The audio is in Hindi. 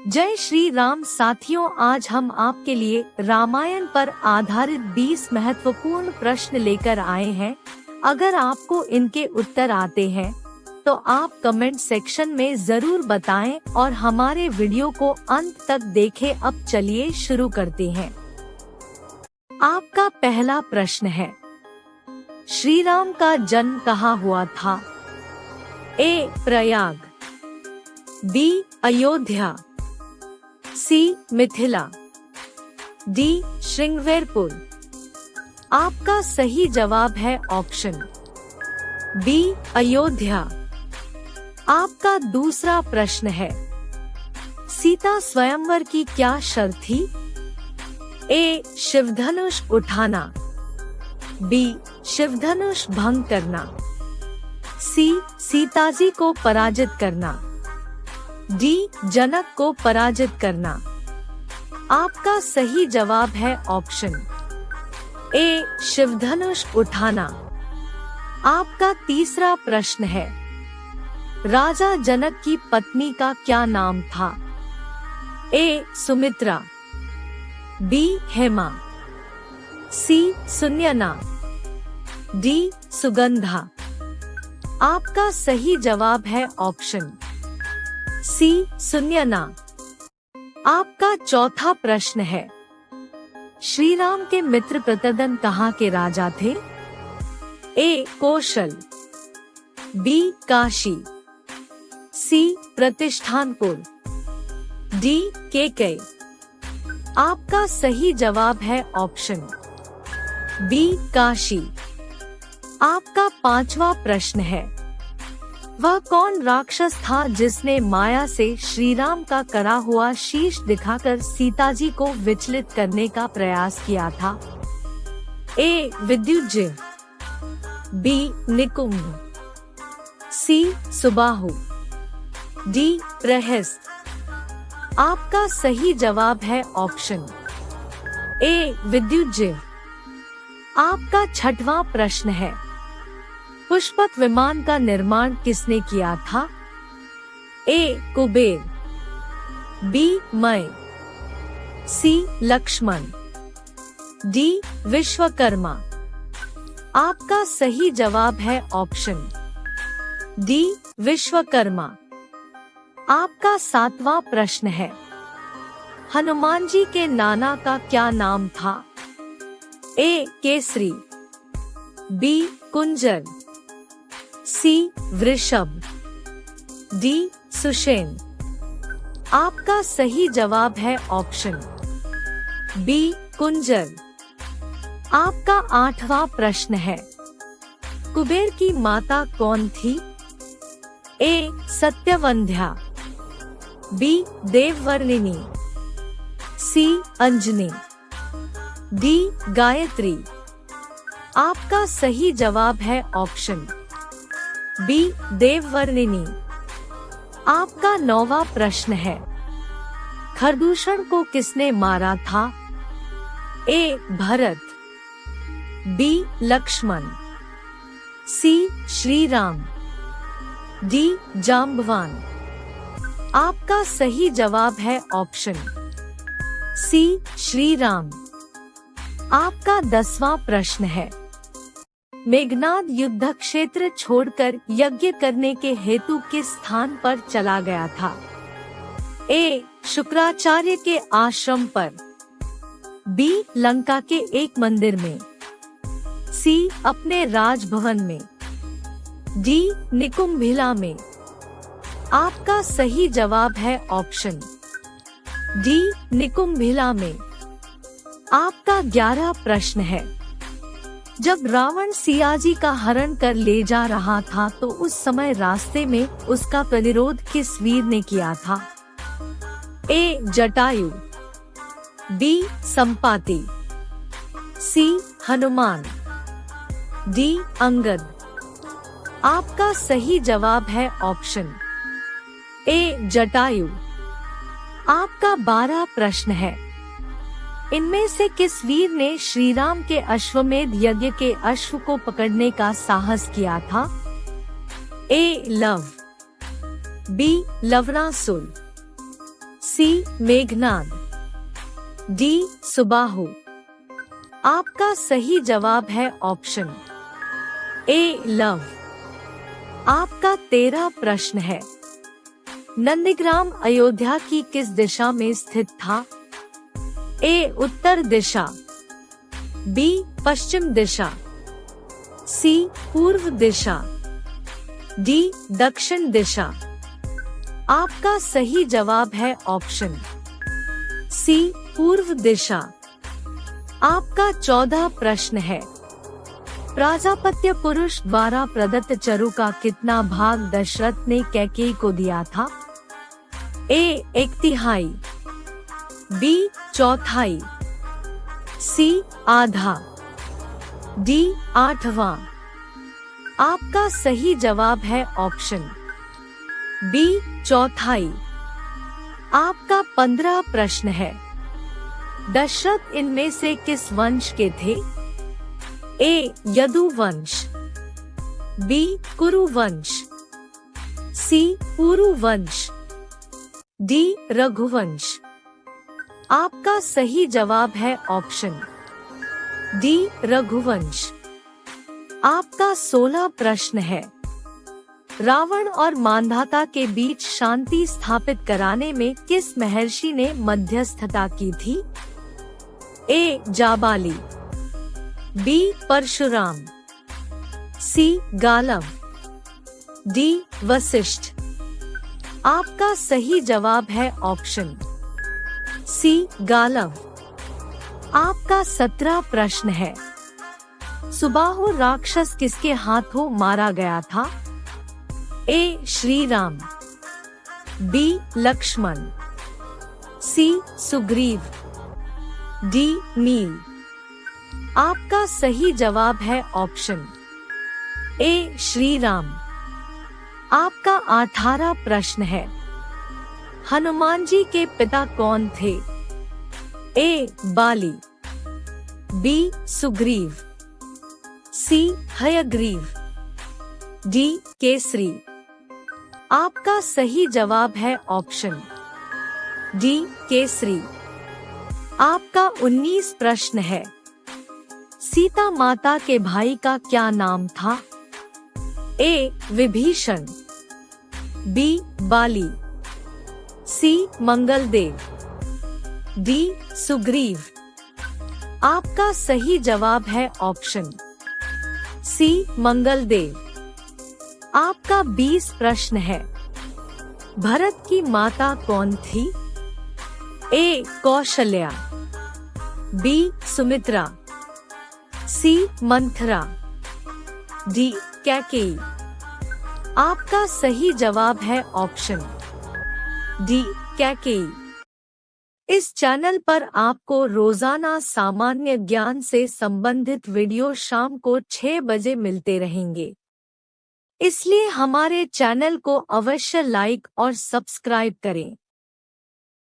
जय श्री राम साथियों, आज हम आपके लिए रामायण पर आधारित 20 महत्वपूर्ण प्रश्न लेकर आए हैं। अगर आपको इनके उत्तर आते हैं तो आप कमेंट सेक्शन में जरूर बताएं और हमारे वीडियो को अंत तक देखें। अब चलिए शुरू करते हैं। आपका पहला प्रश्न है, श्री राम का जन्म कहाँ हुआ था? ए. प्रयाग, बी. अयोध्या, सी. मिथिला, डी. श्रृंगवेरपुर। आपका सही जवाब है ऑप्शन बी. अयोध्या। आपका दूसरा प्रश्न है, सीता स्वयंवर की क्या शर्त थी? ए. शिवधनुष उठाना, बी. शिवधनुष भंग करना, सी. सीताजी को पराजित करना, डी. जनक को पराजित करना। आपका सही जवाब है ऑप्शन ए. शिवधनुष उठाना। आपका तीसरा प्रश्न है, राजा जनक की पत्नी का क्या नाम था? ए. सुमित्रा, बी. हेमा, सी. सुनयना, डी. सुगंधा। आपका सही जवाब है ऑप्शन सी. सुनयना। आपका चौथा प्रश्न है, श्री राम के मित्र प्रतदन कहाँ के राजा थे? ए. कौशल, बी. काशी, सी. प्रतिष्ठानपुर, डी. कैकेयी। आपका सही जवाब है ऑप्शन बी. काशी। आपका पांचवा प्रश्न है, वह कौन राक्षस था जिसने माया से श्री राम का करा हुआ शीश दिखाकर सीताजी को विचलित करने का प्रयास किया था? ए. विद्युज्य, बी. निकुंभ, सी. सुबाहु, डी. प्रहस्त। आपका सही जवाब है ऑप्शन ए. विद्युज्य। आपका छठवां प्रश्न है, पुष्पक विमान का निर्माण किसने किया था? ए. कुबेर, बी. मय, सी. लक्ष्मण, डी. विश्वकर्मा। आपका सही जवाब है ऑप्शन डी. विश्वकर्मा। आपका सातवां प्रश्न है, हनुमान जी के नाना का क्या नाम था? ए. केसरी, बी. कुंजर, सी. वृषभ, डी. सुषेण। आपका सही जवाब है ऑप्शन बी. कुंजर। आपका आठवां प्रश्न है, कुबेर की माता कौन थी? ए. सत्यवंध्या, बी. देववर्णिनी, सी. अंजनी, डी. गायत्री। आपका सही जवाब है ऑप्शन बी. देववर्णिनी। आपका नौवां प्रश्न है, खरदूषण को किसने मारा था? ए. भरत, बी. लक्ष्मण, सी. श्री राम, डी. जाम्बवान। आपका सही जवाब है ऑप्शन सी. श्री राम। आपका 10वां प्रश्न है, मेघनाद युद्ध क्षेत्र छोड़कर यज्ञ करने के हेतु किस स्थान पर चला गया था? ए. शुक्राचार्य के आश्रम पर, बी. लंका के एक मंदिर में, सी. अपने राजभवन में, डी. निकुंभिला में। आपका सही जवाब है ऑप्शन डी. निकुंभिला में। आपका 11वां प्रश्न है, जब रावण सियाजी का हरण कर ले जा रहा था तो उस समय रास्ते में उसका प्रतिरोध किस वीर ने किया था? ए. जटायु, बी. संपाति, सी. हनुमान, डी. अंगद। आपका सही जवाब है ऑप्शन ए. जटायु। आपका 12वां प्रश्न है, इनमें से किस वीर ने श्री राम के अश्वमेध यज्ञ के अश्व को पकड़ने का साहस किया था? A. Luv, B. Lavanasura, C Meghnad, D Subahu. आपका सही जवाब है ऑप्शन ए लव। आपका 13 प्रश्न है। नंदीग्राम अयोध्या की किस दिशा में स्थित था? ए उत्तर दिशा, बी पश्चिम दिशा, सी पूर्व दिशा, डी दक्षिण दिशा। आपका सही जवाब है ऑप्शन सी पूर्व दिशा। आपका 14 प्रश्न है। प्राजापत्य पुरुष द्वारा प्रदत्त चरु का कितना भाग दशरथ ने कैकेयी को दिया था? ए 1/3, बी 1/4, सी आधा, डी 8वां। आपका सही जवाब है ऑप्शन बी 1/4। आपका 15 प्रश्न है। दशरथ इनमें से किस वंश के थे? ए यदु वंश, बी कुरु वंश, सी पुरु वंश, डी रघुवंश। आपका सही जवाब है ऑप्शन डी रघुवंश। आपका 16 प्रश्न है। रावण और मांधाता के बीच शांति स्थापित कराने में किस महर्षि ने मध्यस्थता की थी? ए जाबाली, बी परशुराम, सी गालव, डी वशिष्ठ। आपका सही जवाब है ऑप्शन सी गालव। आपका 17 प्रश्न है। सुबाहु राक्षस किसके हाथों मारा गया था? ए श्री राम, बी लक्ष्मण, सी सुग्रीव, डी नील। आपका सही जवाब है ऑप्शन ए श्री राम। आपका 18 प्रश्न है। हनुमान जी के पिता कौन थे? ए बाली, बी सुग्रीव, सी हयग्रीव, डी केसरी। आपका सही जवाब है ऑप्शन डी केसरी। आपका 19 प्रश्न है। सीता माता के भाई का क्या नाम था? ए विभीषण, बी बाली, सी मंगलदेव, डी सुग्रीव। आपका सही जवाब है ऑप्शन सी मंगलदेव। आपका 20 प्रश्न है। भरत की माता कौन थी? ए कौशल्या, बी सुमित्रा, सी मंथरा, डी कैकेयी। आपका सही जवाब है ऑप्शन डी कैकेयी। इस चैनल पर आपको रोजाना सामान्य ज्ञान से संबंधित वीडियो शाम को 6 बजे मिलते रहेंगे, इसलिए हमारे चैनल को अवश्य लाइक और सब्सक्राइब करें।